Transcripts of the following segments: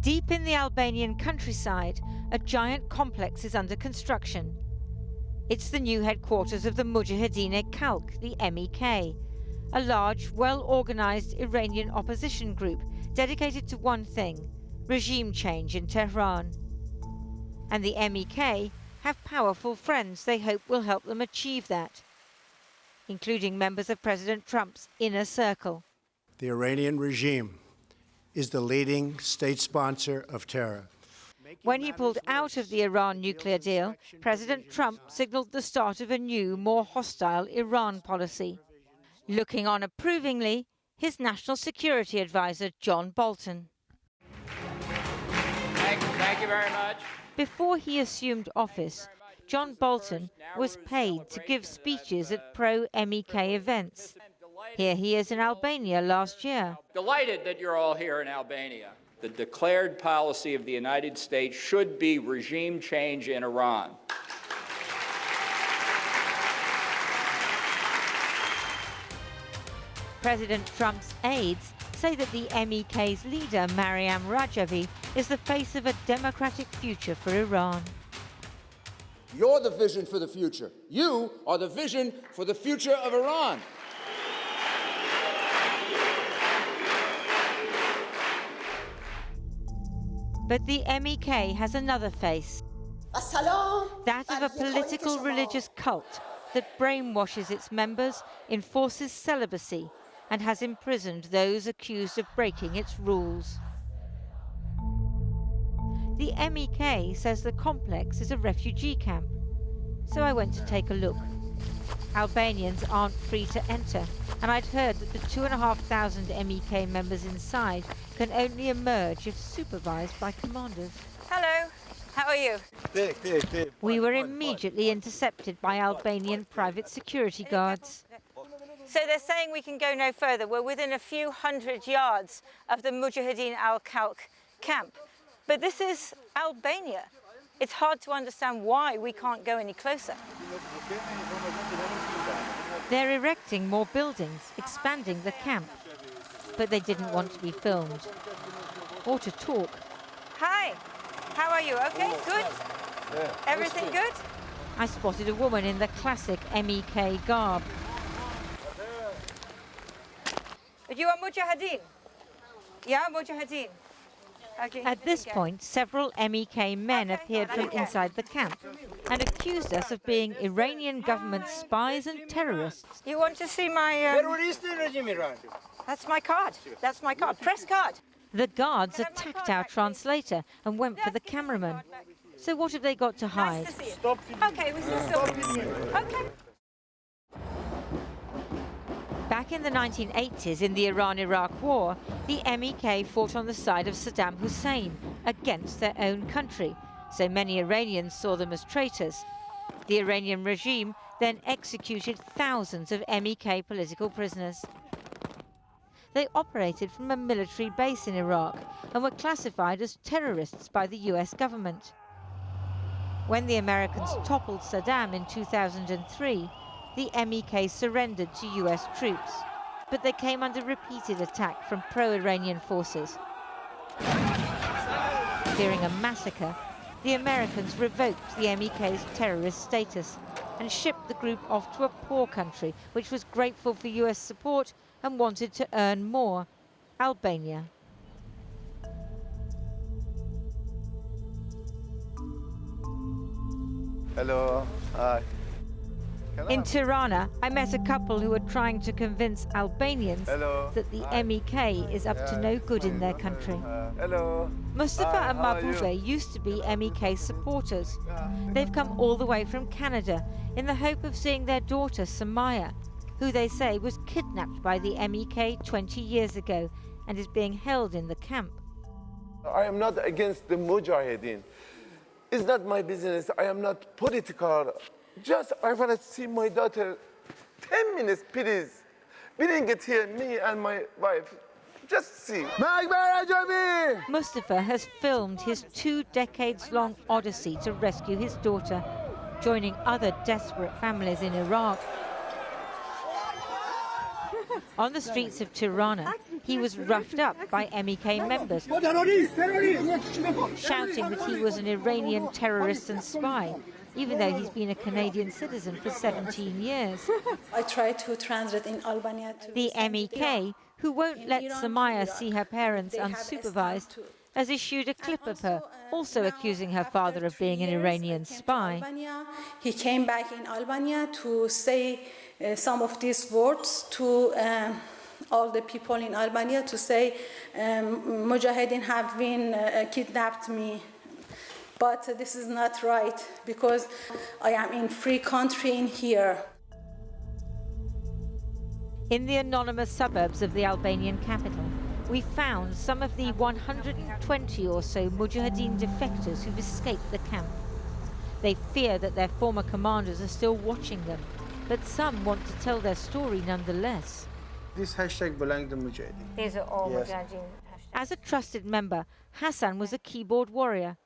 Deep in the Albanian countryside, a giant complex is under construction. It's the new headquarters of the Mujahedin-e-Khalq, the MEK, a large, well-organized Iranian opposition group dedicated to one thing: regime change in Tehran. And the MEK have powerful friends they hope will help them achieve that, including members of President Trump's inner circle. The Iranian regime is the leading state sponsor of terror. When he pulled out of the Iran nuclear deal, President Trump signaled the start of a new, more hostile Iran policy. Looking on approvingly, his national security advisor, John Bolton. Thank you very much. Before he assumed office, John Bolton was paid to give speeches at pro-MEK events. Here he is in Albania last year. Delighted that you're all here in Albania. The declared policy of the United States should be regime change in Iran. President Trump's aides say that the MEK's leader, Maryam Rajavi, is the face of a democratic future for Iran. You're the vision for the future. You are the vision for the future of Iran. But the MEK has another face, that of a political religious cult that brainwashes its members, enforces celibacy, and has imprisoned those accused of breaking its rules. The MEK says the complex is a refugee camp, so I went to take a look. Albanians aren't free to enter, and I'd heard that the 2,500 MEK members inside can only emerge if supervised by commanders. Hello, how are you? We were immediately intercepted by Albanian private security guards. So they're saying we can go no further. We're within a few hundred yards of the Mujahedin-e-Khalq camp. But this is Albania. It's hard to understand why we can't go any closer. They're erecting more buildings, expanding the camp. But they didn't want to be filmed or to talk. Hi, how are you? Okay, good? Everything good? I spotted a woman in the classic MEK garb. You are Mujahedin? Yeah, Mujahedin. Okay. At this point, several MEK men appeared from inside the camp and accused us of being Iranian government spies and terrorists. You want to see my... That's my card. That's my card. Press card. The guards attacked our translator and went for the cameraman. So what have they got to hide? Nice to see you. Okay, we still stop. Okay. Back in the 1980s, in the Iran-Iraq War, the MEK fought on the side of Saddam Hussein against their own country, so many Iranians saw them as traitors. The Iranian regime then executed thousands of MEK political prisoners. They operated from a military base in Iraq and were classified as terrorists by the US government. When the Americans toppled Saddam in 2003, the MEK surrendered to US troops, but they came under repeated attack from pro-Iranian forces. Fearing a massacre, the Americans revoked the MEK's terrorist status and shipped the group off to a poor country which was grateful for US support and wanted to earn more: Albania. Hello. Hi. In Tirana, I met a couple who were trying to convince Albanians that the MEK is up to no good in their country. Hello. Mustafa and Mahbube used to be MEK supporters. They've come all the way from Canada in the hope of seeing their daughter Samaya, who they say was kidnapped by the MEK 20 years ago and is being held in the camp. I am not against the Mujahedin. It's not my business. I am not political. Just, I want to see my daughter. 10 minutes, please. Bring it here, me and my wife. Just see. Mustafa has filmed his 2 decades-long odyssey to rescue his daughter, joining other desperate families in Iraq. On the streets of Tirana, he was roughed up by MEK members, shouting that he was an Iranian terrorist and spy, even though he's been a Canadian citizen for 17 years. I tried to translate in Albania. The MEK, who won't let Samaya see her parents unsupervised, has issued a clip of her, also accusing her father of being an Iranian spy. He came back in Albania to say some of these words to all the people in Albania, to say Mujahedin have been kidnapped me. But this is not right, because I am in free country in here. In the anonymous suburbs of the Albanian capital, we found some of the 120 or so Mujahedin defectors who've escaped the camp. They fear that their former commanders are still watching them, but some want to tell their story nonetheless. This hashtag belongs to Mujahedin. These are all Mujahedin hashtags. As a trusted member, Hassan was a keyboard warrior.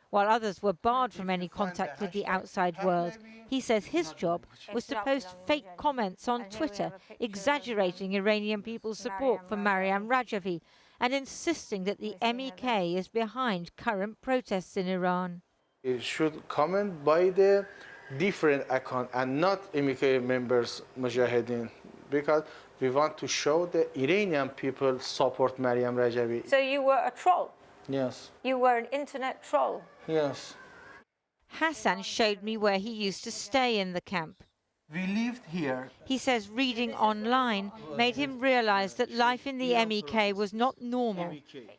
While others were barred from any contact with the outside world, he says his job was to post fake comments on Twitter, exaggerating Iranian people's support for Maryam Rajavi and insisting that the MEK is behind current protests in Iran. It should comment by the different account and not MEK members Mujahedin, because we want to show the Iranian people support Maryam Rajavi. So you were a troll? Yes. You were an internet troll? Yes. Hassan showed me where he used to stay in the camp. We lived here. He says reading online made him realize that life in the MEK was not normal,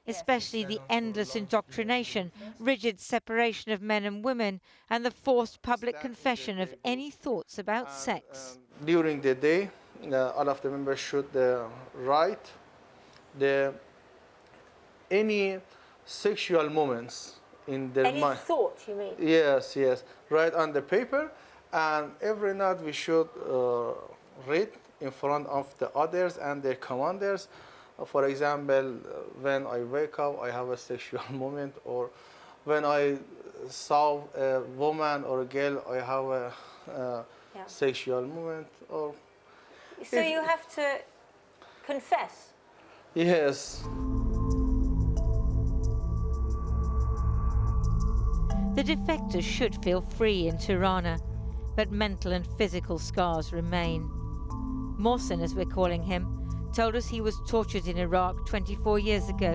especially the endless indoctrination, rigid separation of men and women, and the forced public confession of any thoughts about sex. During the day, all of the members should write any sexual moments in their mind. Any thought, you mean? Yes, yes. Write on the paper, and every night we should read in front of the others and their commanders. For example, when I wake up, I have a sexual moment, or when I saw a woman or a girl, I have a sexual moment. Or so you have to confess? Yes. The defectors should feel free in Tirana, but mental and physical scars remain. Mohsen, as we're calling him, told us he was tortured in Iraq 24 years ago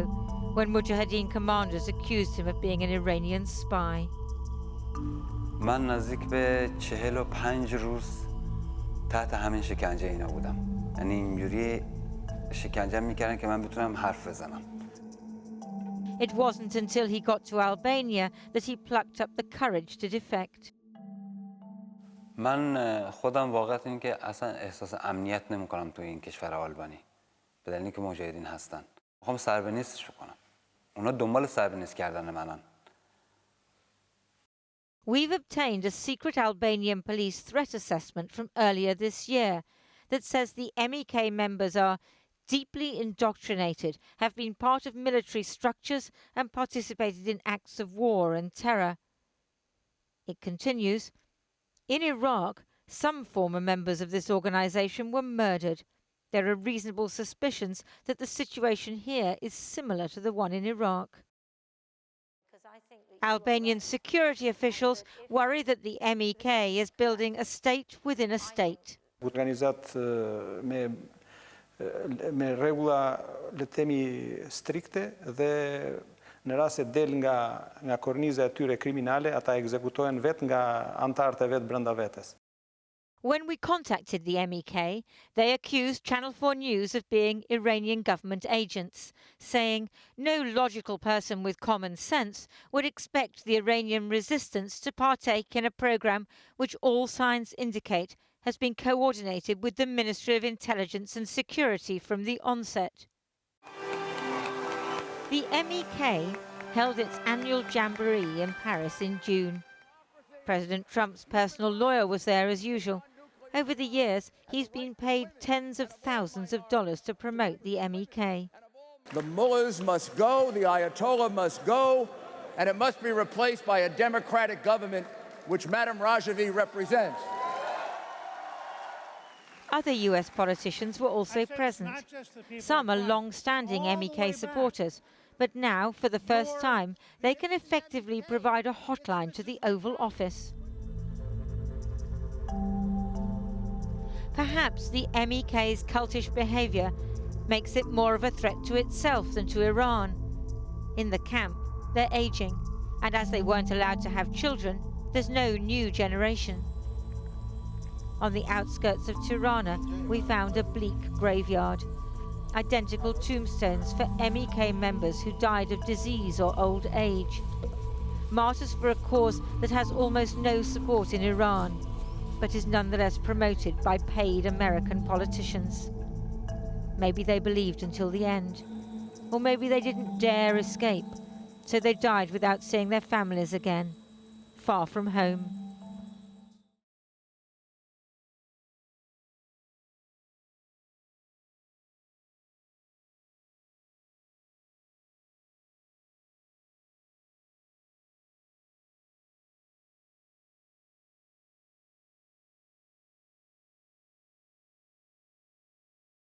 when Mujahedin commanders accused him of being an Iranian spy. من نزدیک به 45 روز تحت همین شکنجه اینا بودم. یعنی اینجوری شکنجه میکردن که من بتونم حرف بزنم. It wasn't until he got to Albania that he plucked up the courage to defect. من خودم واقعیت این که اصلا احساس امنیت نمی‌کنم توی این کشور آلبانی. به دلیل اینکه مجاهدین هستن. می‌خوام سربنیستش کنم. اونا دنبال سربنیست کردن منن. We've obtained a secret Albanian police threat assessment from earlier this year that says the MEK members are deeply indoctrinated, have been part of military structures and participated in acts of war and terror. It continues, in Iraq, some former members of this organization were murdered. There are reasonable suspicions that the situation here is similar to the one in Iraq. Albanian security officials worry that the MEK is building a state within a state. Me rregulla le të themi strikte dhe në rast se del nga korniza e tyre kriminale, ata ekzekutohen vetë nga antarët e vetë brenda vetes. When we contacted the MEK, they accused Channel 4 News of being Iranian government agents, saying no logical person with common sense would expect the Iranian resistance to partake in a program which all signs indicate has been coordinated with the Ministry of Intelligence and Security from the onset. The MEK held its annual jamboree in Paris in June. President Trump's personal lawyer was there as usual. Over the years, he's been paid tens of thousands of dollars to promote the MEK. The mullahs must go, the Ayatollah must go, and it must be replaced by a democratic government which Madam Rajavi represents. Other US politicians were also present. Some are long-standing MEK supporters, but now, for the first time, they can effectively provide a hotline to the Oval Office. Perhaps the MEK's cultish behaviour makes it more of a threat to itself than to Iran. In the camp, they're ageing, and as they weren't allowed to have children, there's no new generation. On the outskirts of Tirana, we found a bleak graveyard. Identical tombstones for MEK members who died of disease or old age. Martyrs for a cause that has almost no support in Iran, but is nonetheless promoted by paid American politicians. Maybe they believed until the end. Or maybe they didn't dare escape, so they died without seeing their families again, far from home.